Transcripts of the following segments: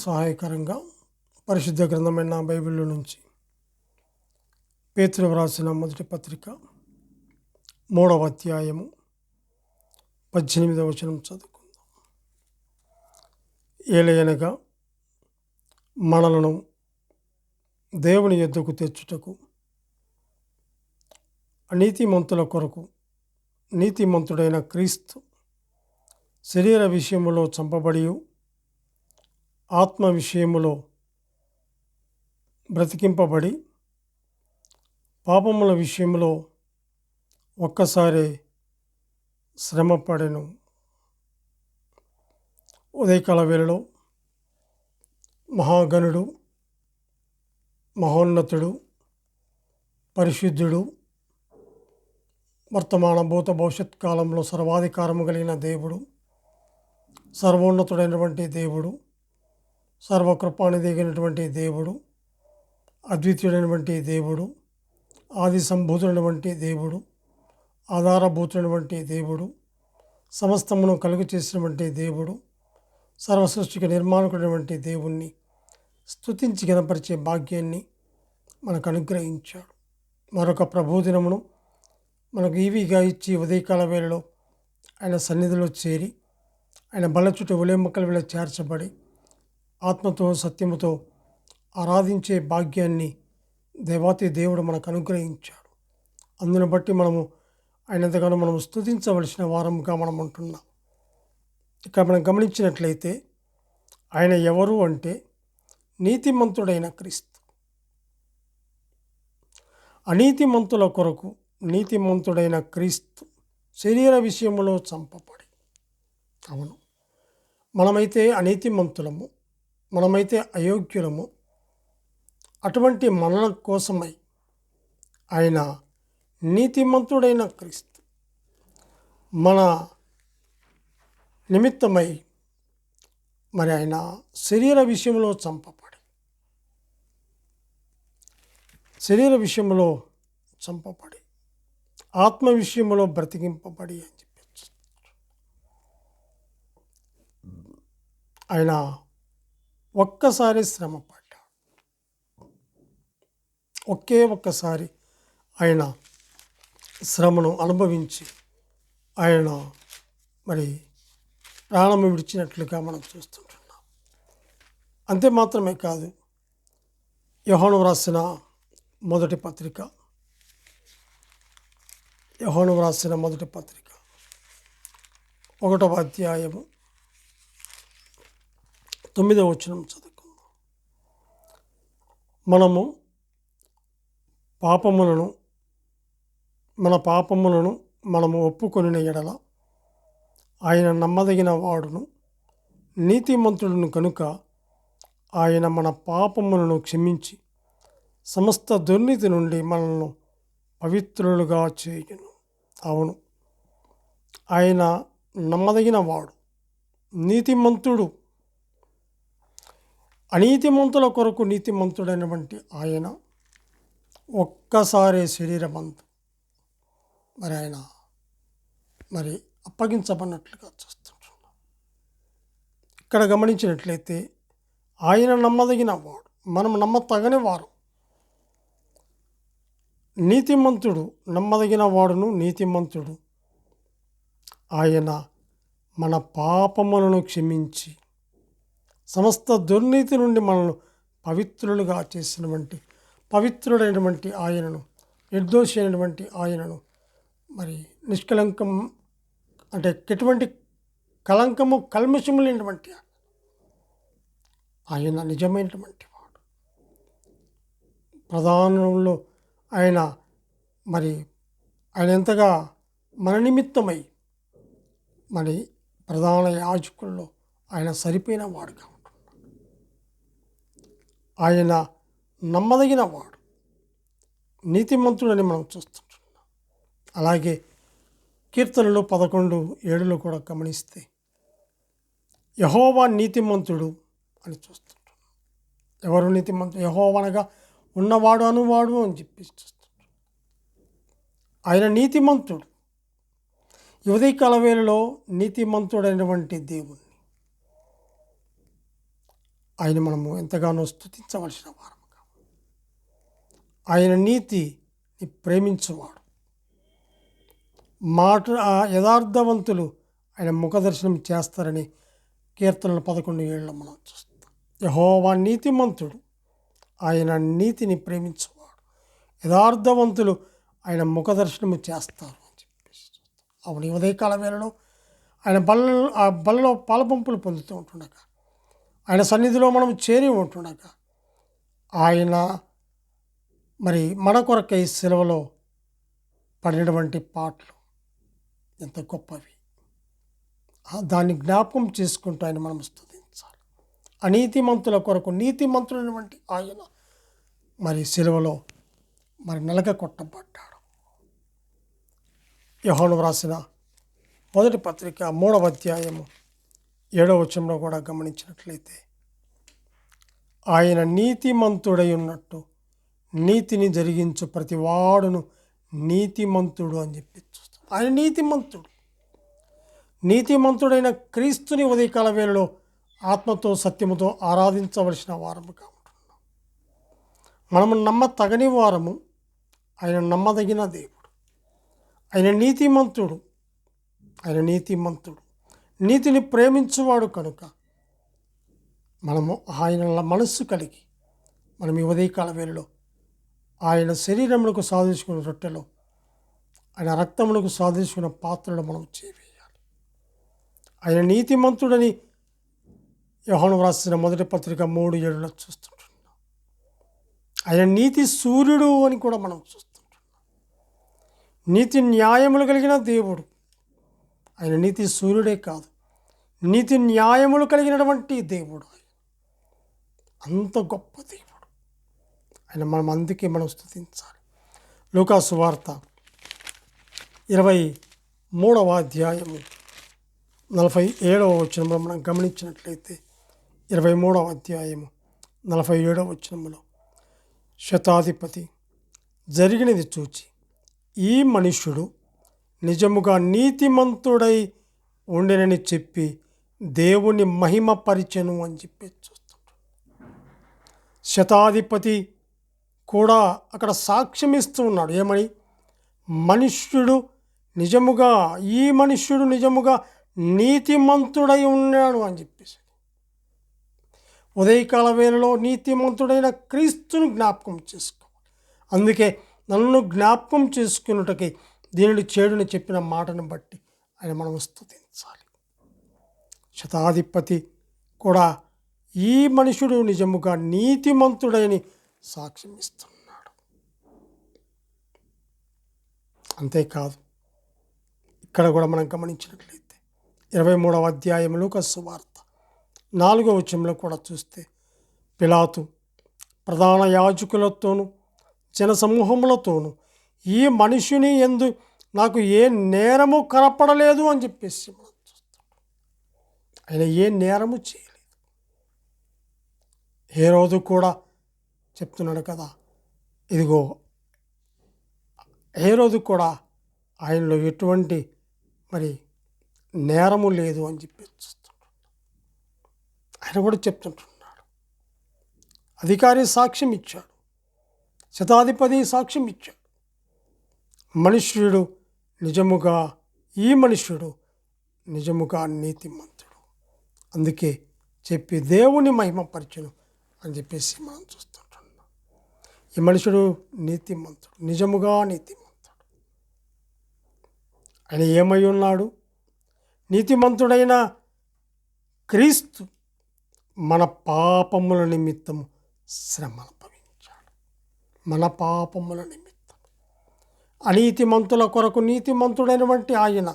సహాయకరంగా పరిశుద్ధ గ్రంథమైన బైబిల్లో నుంచి పేతురు వ్రాసిన మొదటి పత్రిక 3వ అధ్యాయము 18వ వచనం చదువుకుందాం. ఏలయనగా మనలను దేవుని యొద్దకు తెచ్చుటకు అనీతిమంతుల కొరకు నీతిమంతుడైన క్రీస్తు శరీర విషయములో చంపబడి ఆత్మ విషయములో బ్రతికింపబడి పాపముల విషయంలో ఒక్కసారి శ్రమపడెను. ఉదయకాల వేళలో మహాగణుడు, మహోన్నతుడు, పరిశుద్ధుడు, వర్తమాన భూత భవిష్యత్ కాలంలో సర్వాధికారము కలిగిన దేవుడు, సర్వోన్నతుడైనటువంటి దేవుడు, సర్వకృపానిధిగినటువంటి దేవుడు, అద్వితీయుడైనటువంటి దేవుడు, ఆది సంభూతుడైనటువంటి దేవుడు, ఆధారభూతుడైనటువంటి దేవుడు, సమస్తమును కలుగు చేసినటువంటి దేవుడు, సర్వసృష్టికి నిర్మాణకుడైనటువంటి దేవుణ్ణి స్తుతించి గణపరిచే భాగ్యాన్ని మనకు అనుగ్రహించాడు. మరొక ప్రభుదినమును మనకు ఈవిగా ఇచ్చి ఉదయకాల వేళలో ఆయన సన్నిధిలో చేరి ఆయన బల్ల చుట్టూ ఉలేమక్కల వేళ చేర్చబడి ఆత్మతో సత్యముతో ఆరాధించే భాగ్యాన్ని దేవాతి దేవుడు మనకు అనుగ్రహించాడు. అందును బట్టి మనము ఆయన ఎంతగానో మనము స్తుతించవలసిన వారముగా మనం ఉంటున్నాం. ఇక్కడ మనం గమనించినట్లయితే ఆయన ఎవరు అంటే నీతిమంతుడైన క్రీస్తు. అనీతిమంతుల కొరకు నీతిమంతుడైన క్రీస్తు శరీర విషయములో చంపబడి. అవును, మనమైతే అనీతిమంతులము, మనమైతే అయోగ్యులము. అటువంటి మనల కోసమై ఆయన నీతిమంతుడైన క్రీస్తు మన నిమిత్తమై మరి ఆయన శరీర విషయంలో చంపబడి, ఆత్మ విషయంలో బ్రతికింపబడి అని చెప్పచ్చు. ఆయన ఒక్కసారి శ్రమ పడ్డాడు. ఒక్కసారి ఆయన శ్రమను అనుభవించి ఆయన మరి ప్రాణము విడిచినట్లుగా మనం చూస్తుంటున్నాం. అంతే మాత్రమే కాదు, యోహాను వ్రాసిన మొదటి పత్రిక 1వ అధ్యాయము 9వ వచనం చదువుకుందాం. మనము మన పాపములను మనము ఒప్పుకొనిన ఎడల ఆయన నమ్మదగిన వాడును నీతిమంతుడును కనుక ఆయన మన పాపములను క్షమించి సమస్త దుర్నీతి నుండి మనల్ని పవిత్రులుగా చేయును. అవును, ఆయన నమ్మదగిన వాడు, నీతిమంతుడు. అనీతిమంతుల కొరకు నీతిమంతుడైనటువంటి ఆయన ఒక్కసారి శరీరమందు ఆయన అప్పగించబడినట్లుగా చూస్తుంటున్నాం. ఇక్కడ గమనించినట్లయితే ఆయన నమ్మదగిన వాడు, మనం నమ్మతగని వారు. నీతిమంతుడు, నమ్మదగిన వాడును నీతిమంతుడు. ఆయన మన పాపములను క్షమించి సమస్త దుర్నీతి నుండి మనల్ని పవిత్రులుగా చేసినటువంటి పవిత్రుడైనటువంటి ఆయనను, నిర్దోషి అయినటువంటి ఆయనను, మరి నిష్కలంకం అంటే ఎటువంటి కలంకము కల్మషము లేనటువంటి ఆయన నిజమైనటువంటి వాడు. ప్రధానంలో ఆయన ఎంతగా మన నిమిత్తమై మరి ప్రధాన యాజకుల్లో ఆయన సరిపోయిన వాడుగా ఉంటున్నాడు. ఆయన నమ్మదగిన వాడు, నీతిమంతుడని మనం చూస్తుంటున్నాం. అలాగే కీర్తనలు 11:7 కూడా గమనిస్తే యెహోవా నీతిమంతుడు అని చూస్తుంటాం. ఎవరు నీతిమంతుడు? యెహోవా అనగా ఉన్నవాడు అనువాడు అని చెప్పి చూస్తుంటాం. ఆయన నీతిమంతుడు. ఉదయకాల వేళలో నీతిమంతుడైనటువంటి దేవుణ్ణి ఆయన మనము ఎంతగానో స్తుతించవలసిన వారముగా. ఆయన నీతిని ప్రేమించువాడు. యథార్థవంతులు ఆయన ముఖదర్శనం చేస్తారని కీర్తనలు 11:7 మనం చూస్తాం. యెహోవా నీతిమంతుడు, ఆయన నీతిని ప్రేమించువాడు. యథార్థవంతులు ఆయన ముఖదర్శనము చేస్తారు అని చెప్పేసి చూస్తాం. అవును, ఉదయకాల వేళలో ఆయన బలలో పాలపంపులు పొందుతూ ఉంటుండగా, ఆయన సన్నిధిలో మనం చేరి ఉంటుండగా, ఆయన మన కొరకై సెలవులో పడినటువంటి పాటలు ఎంత గొప్పవి. దాన్ని జ్ఞాపకం చేసుకుంటూ ఆయన మనం స్తుతించాలి. అనీతిమంతుల కొరకు నీతిమంతులైనటువంటి ఆయన సెలవులో నలగ కొట్టబడ్డాడు. యోహాను వ్రాసిన మొదటి పత్రిక 3వ అధ్యాయము 7వ వచనంలో కూడా గమనించినట్లయితే, ఆయన నీతిమంతుడై ఉన్నట్టు నీతిని జరిగించు ప్రతి వాడును నీతిమంతుడు అని చెప్పి చూస్తాం. ఆయన నీతిమంతుడైన క్రీస్తుని ఉదయకాల వేళలో ఆత్మతో సత్యముతో ఆరాధించవలసిన వారముగా ఉంటున్నాం. మనము నమ్మతగని వారము, ఆయన నమ్మదగిన దేవుడు. ఆయన నీతిమంతుడు, నీతిని ప్రేమించువాడు కనుక మనము ఆయన మనస్సు కలిగి మనం ఈ ఉదయకాల వేళలో ఆయన శరీరములకు సాధించుకున్న రొట్టెలో, ఆయన రక్తములకు సాధించుకున్న పాత్రలో మనం చేయాలి. ఆయన నీతిమంతుడని యోహాను వ్రాసిన మొదటి పత్రిక 3:7 చూస్తుంటున్నాం. ఆయన నీతి సూర్యుడు అని కూడా మనం చూస్తుంటున్నాం. నీతి న్యాయములు కలిగిన దేవుడు. ఆయన నీతి సూర్యుడే కాదు, నీతి న్యాయములు కలిగినటువంటి దేవుడు. అంత గొప్ప దేవుడు ఆయన. అందుకే మనం స్తుతించాలి. లూకా సువార్త 23వ అధ్యాయము 47వ వచనంలో మనం గమనించినట్లయితే, 23వ అధ్యాయము 47వ వచనంలో, శతాధిపతి జరిగినది చూచి ఈ మనుష్యుడు నిజముగా నీతిమంతుడై ఉండెనని చెప్పి దేవుని మహిమపరిచెను అని చెప్పి చూస్తుంటాడు. శతాధిపతి కూడా అక్కడ సాక్ష్యం ఇస్తూ ఉన్నాడు. ఏమని? ఈ మనుష్యుడు నిజముగా నీతిమంతుడై ఉన్నాడు అని చెప్పేసి. ఉదయకాల వేళలో నీతిమంతుడైన క్రీస్తును జ్ఞాపకం చేసుకోవాలి. అందుకే నన్ను జ్ఞాపకం చేసుకున్నటకి దీనిని చేడుని చెప్పిన మాటను బట్టి ఆయన మనం స్తుతించాలి. శతాధిపతి కూడా ఈ మనుషుడు నిజముగా నీతిమంతుడని సాక్ష్యం ఇస్తున్నాడు. అంతేకాదు, ఇక్కడ కూడా మనం గమనించినట్లయితే 23వ అధ్యాయం లూకా సువార్త 4వ వచనంలో కూడా చూస్తే, పిలాతు ప్రధాన యాజకులతోనూ జనసమూహములతోనూ ఈ మనుషుని యందు నాకు ఏ నేరము కనపడలేదు అని చెప్పేసి మనం చూస్తాం. ఆయన ఏ నేరము చేయలేదు. హేరోదు కూడా చెప్తున్నాడు కదా, ఇదిగో హేరోదు కూడా ఆయనలో ఎటువంటి నేరము లేదు అని చెప్పి చూస్తున్నాడు. ఆయన కూడా చెప్తుంటున్నాడు. అధికారి సాక్ష్యం ఇచ్చాడు, శతాధిపతి సాక్ష్యం ఇచ్చాడు. ఈ మనుష్యుడు నిజముగా నీతిమంతుడు, అందుకే చెప్పి దేవుని మహిమపరచును అని చెప్పేసి మనం చూస్తుంటున్నాం. ఈ మనుషుడు నీతిమంతుడు, నిజముగా నీతిమంతుడు. ఆయన ఏమై ఉన్నాడు? నీతిమంతుడైన క్రీస్తు మన పాపముల నిమిత్తము శ్రమ అనుభవించాడు. మన పాపముల నిమిత్తం. అనీతిమంతుల కొరకు నీతిమంతుడైనటువంటి ఆయన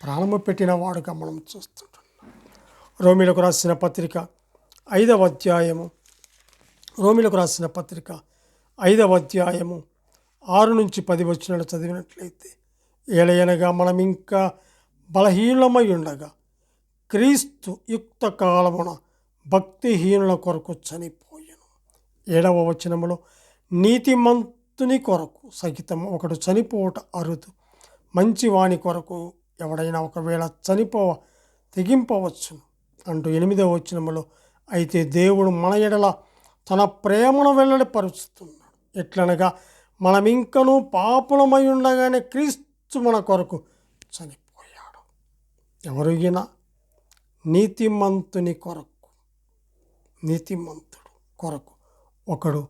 ప్రాణము పెట్టిన వాడుగా మనం చూస్తుంటున్నాం. రోమీలకు రాసిన పత్రిక 5వ అధ్యాయము 6-10 వచనాలు చదివినట్లయితే, ఏలయనగా మనం ఇంకా బలహీనమై ఉండగా క్రీస్తు యుక్త కాలమున భక్తిహీనుల కొరకు చనిపోయాను. 7వ వచనములో, నీతిమంతుని కొరకు సహితం ఒకడు చనిపోవట అరుదు, మంచివాని కొరకు ఎవడైనా ఒకవేళ తెగింపవచ్చును. అంటూ 8వ వచనములో, అయితే దేవుడు మన ఎడల తన ప్రేమను వెల్లడిపరుస్తున్నాడు. ఎట్లనగా మనమింకనూ పాపులమై ఉండగానే క్రీస్తు మన కొరకు చనిపోయాడు. ఎవరు ఈయన? నీతిమంతుని కొరకు, నీతిమంతుడు కొరకు ఒకడు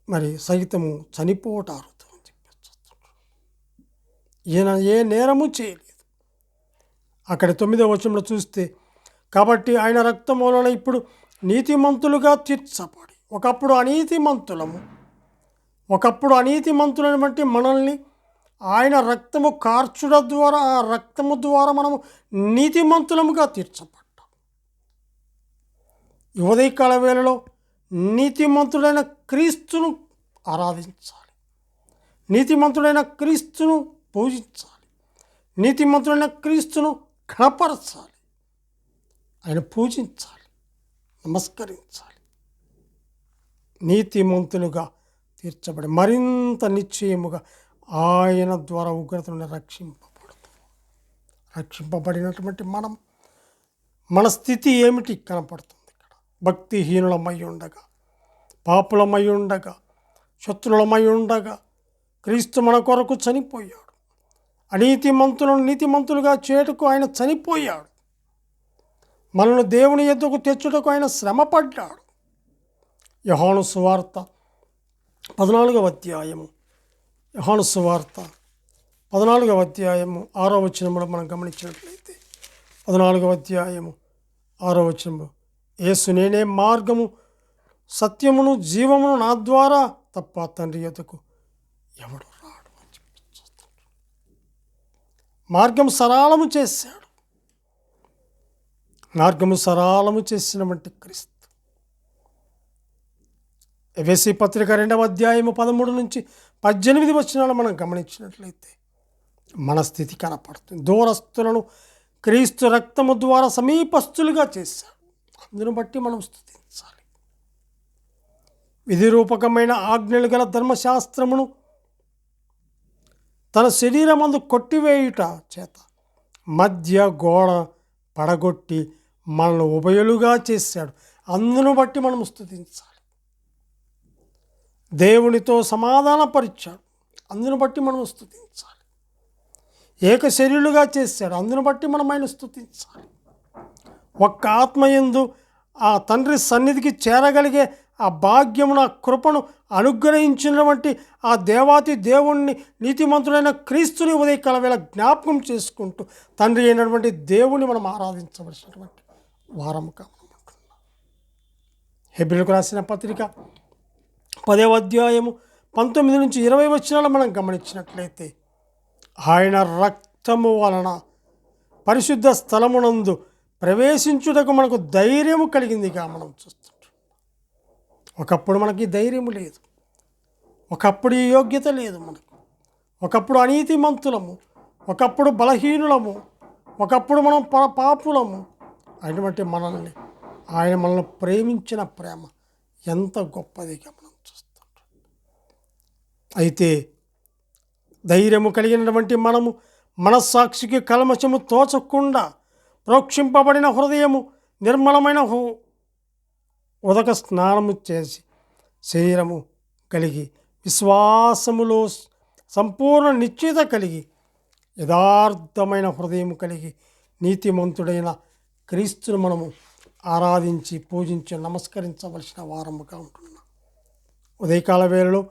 మరి సైతము చనిపోటారు అని చెప్పి ఈయన ఏ నేరము చేయలేదు. అక్కడ 9వ వచనంలో చూస్తే, కాబట్టి ఆయన రక్తం వలన ఇప్పుడు నీతిమంతులుగా తీర్చబడి, ఒకప్పుడు అనీతిమంతులను బట్టి మనల్ని ఆయన రక్తము కార్చుట ద్వారా, ఆ రక్తము ద్వారా మనము నీతిమంతులముగా తీర్చబడ్డాం. ఈ ఉదయకాల వేళలో నీతిమంతుడైన క్రీస్తును ఆరాధించాలి, నీతిమంతుడైన క్రీస్తును పూజించాలి, నీతిమంతుడైన క్రీస్తును ఘనపరచాలి, ఆయన పూజించాలి, నమస్కరించాలి. నీతిమంతులుగా తీర్చబడి మరింత నిశ్చయముగా ఆయన ద్వారా ఉగ్రత నుండి రక్షింపబడినటువంటి మన స్థితి ఏమిటి కనపడుతుంది ఇక్కడ. భక్తిహీనులమై ఉండగా, పాపులమై ఉండగా, శత్రులమై ఉండగా క్రీస్తు మన కొరకు చనిపోయాడు. అనీతిమంతులను నీతిమంతులుగా చేయుటకు ఆయన చనిపోయాడు. మనల్ని దేవుని యొద్దకు తెచ్చుటకు ఆయన శ్రమపడ్డాడు. యోహాను సువార్త 14వ అధ్యాయము, యోహాను సువార్త 14వ అధ్యాయము 6వ వచనంలో మనం గమనించినట్లయితే, 14వ అధ్యాయము 6వ వచనంలో, యేసు నేనే మార్గము సత్యమును జీవమును, నా ద్వారా తప్ప తండ్రి యొద్దకు ఎవడు రాడు అని చెప్పి చూస్తాడు. మార్గం సరళము చేశాడు. మార్గము సరళము చేసినటువంటి క్రీస్తు. ఎఫెసీ పత్రిక 2వ అధ్యాయము 13 నుంచి 18 వచనాలు మనం గమనించినట్లయితే మన స్థితి కనపడుతుంది. దూరస్తులను క్రీస్తు రక్తము ద్వారా సమీపస్తులుగా చేశాడు. అందును బట్టి మనం స్తుతించాలి. విధిరూపకమైన ఆజ్ఞలు గల ధర్మశాస్త్రమును తన శరీరమందు కొట్టివేయుట చేత మధ్య గోడ పడగొట్టి మనల్ని ఉభయులుగా చేశాడు. అందును బట్టి మనం స్తుతించాలి. దేవునితో సమాధానపరిచాడు. అందును బట్టి మనం స్తుతించాలి. ఏక శరీరులుగా చేశాడు. అందును బట్టి మనం ఆయన స్తుతించాలి. ఒక్క ఆత్మయందు ఆ తండ్రి సన్నిధికి చేరగలిగే ఆ భాగ్యమును, ఆ కృపను అనుగ్రహించినటువంటి ఆ దేవాతి దేవుణ్ణి, నీతిమంతుడైన క్రీస్తుని ఉదయకాల వేళ జ్ఞాపకం చేసుకుంటూ తండ్రి అయినటువంటి దేవుని మనం ఆరాధించవలసినటువంటి వారముగా మనం ఉంటున్నాం. హెబ్రీయులకు రాసిన పత్రిక 10వ అధ్యాయము 19 నుంచి 20 వచనాలు మనం గమనించినట్లయితే, ఆయన రక్తము వలన పరిశుద్ధ స్థలమునందు ప్రవేశించుటకు మనకు ధైర్యము కలిగిందిగా మనం చూస్తుంటాం. ఒకప్పుడు మనకి ధైర్యము లేదు, ఒకప్పుడు ఈ యోగ్యత లేదు మనకు, ఒకప్పుడు అనీతిమంతులము, ఒకప్పుడు బలహీనులము, ఒకప్పుడు మనం పాపులము. అయినటువంటి ఆయన మనల్ని ప్రేమించిన ప్రేమ ఎంత గొప్పదిగా మనం చూస్తుంటాం. అయితే ధైర్యము కలిగినటువంటి మనము మనస్సాక్షికి కల్మషము తోచకుండా ప్రోక్షింపబడిన హృదయము, నిర్మలమైన ఉదక స్నానము చేసి శరీరము కలిగి విశ్వాసములో సంపూర్ణ నిశ్చయిత కలిగి యథార్థమైన హృదయం కలిగి నీతిమంతుడైన క్రీస్తును మనము ఆరాధించి పూజించి నమస్కరించవలసిన వారముగా ఉంటున్నాం. ఉదయకాల వేళలో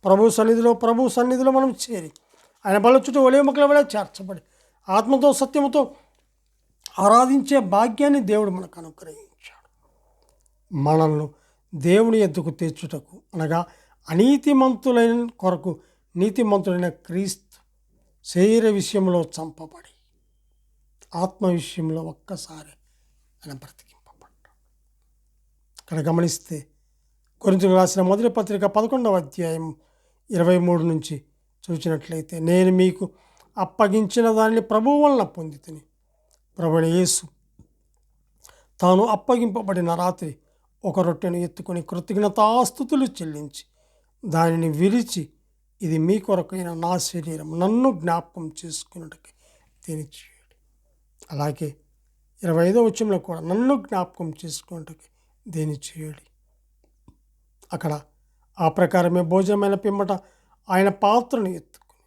ప్రభు సన్నిధిలో మనం చేరి ఆయన బల్ల చుట్టూ ఒలివముకల వేళ చేర్చబడి ఆత్మతో సత్యముతో ఆరాధించే భాగ్యాన్ని దేవుడు మనకు అనుగ్రహించాడు. మనల్ని దేవుని ఎద్దుకు తెచ్చుటకు, అనగా అనీతిమంతులైన కొరకు నీతిమంతులైన క్రీస్తు శరీర విషయంలో చంపబడి ఆత్మ విషయంలో ఒక్కసారి ఆయన బ్రతికింపబడ్డాడు. ఇక్కడ గమనిస్తే కొరింథీయులకు రాసిన మొదటి పత్రిక 11వ అధ్యాయం 23 నుంచి చూసినట్లయితే, నేను మీకు అప్పగించిన దానిని ప్రభువు వలన పొందితిని. ప్రభువైన యేసు తాను అప్పగింపబడిన రాత్రి ఒక రొట్టెను ఎత్తుకొని కృతజ్ఞతాస్తుతులు చెల్లించి దానిని విరిచి, ఇది మీ కొరకైన నా శరీరం, నన్ను జ్ఞాపకం చేసుకున్నట్టుకి తిని చేయండి. అలాగే 25వ వచనంలో కూడా నన్ను జ్ఞాపకం చేసుకుంటకి దీన్ని చేయుడి. అక్కడ ఆ ప్రకారమే భోజనమైన పిమ్మట ఆయన పాత్రను ఎత్తుకుని,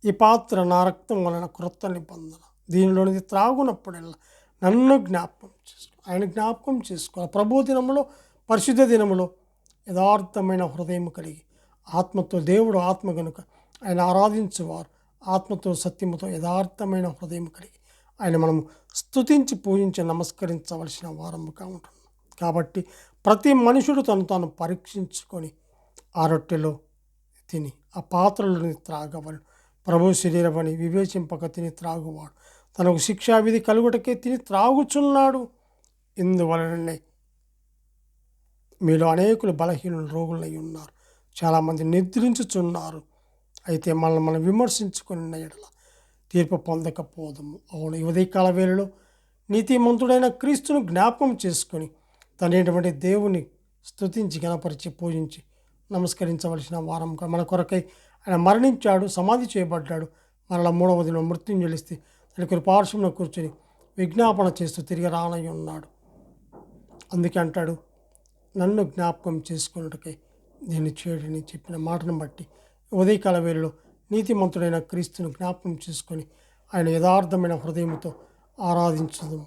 ఈ పాత్ర నా రక్తం వలన క్రొత్త నిబంధన, దీనిలోనిది త్రాగునప్పుడల్లా నన్ను జ్ఞాపకం చేసుకో. ఆయన జ్ఞాపకం చేసుకోవాలి. ప్రభు దినములో, పరిశుద్ధ దినములో యథార్థమైన హృదయం కలిగి, ఆత్మతో, దేవుడు ఆత్మ కనుక ఆయన ఆరాధించువారు ఆత్మతో సత్యముతో యథార్థమైన హృదయం కలిగి ఆయన మనము స్తుతించి పూజించి నమస్కరించవలసిన వారముగా ఉంటుంది. కాబట్టి ప్రతి మనుషుడు తను తాను పరీక్షించుకొని ఆ రొట్టెలో తిని ఆ పాత్రలోని త్రాగవలను. ప్రభు శరీరమని వివేచింపక తిని త్రాగువాడు తనకు శిక్షావిధి కలుగుటకే తిని త్రాగుచున్నాడు. ఇందువలననే మీలో అనేకులు బలహీనులు, రోగులై ఉన్నారు, చాలామంది నిద్రించుచున్నారు. అయితే మనల్ని మనం విమర్శించుకున్న ఎడల తీర్పు పొందకపోదము. అవును, ఈ ఉదయకాల వేళలో నీతిమంతుడైన క్రీస్తును జ్ఞాపకం చేసుకొని తనేటువంటి దేవుని స్తుతించి గణపరిచి పూజించి నమస్కరించవలసిన వారం. మన కొరకై ఆయన మరణించాడు, సమాధి చేయబడ్డాడు, మరలా 3వ దినం మృత్యుంజలిస్తే తన కృపార్శ్వంలో కూర్చొని విజ్ఞాపన చేస్తూ తిరిగి రానై ఉన్నాడు. అందుకే అంటాడు, నన్ను జ్ఞాపకం చేసుకున్నట్టుకై నేను చేయడని చెప్పిన మాటను బట్టి ఉదయకాల వేళలో నీతిమంతుడైన క్రీస్తును జ్ఞాపకం చేసుకొని ఆయన యథార్థమైన హృదయంతో ఆరాధించదు.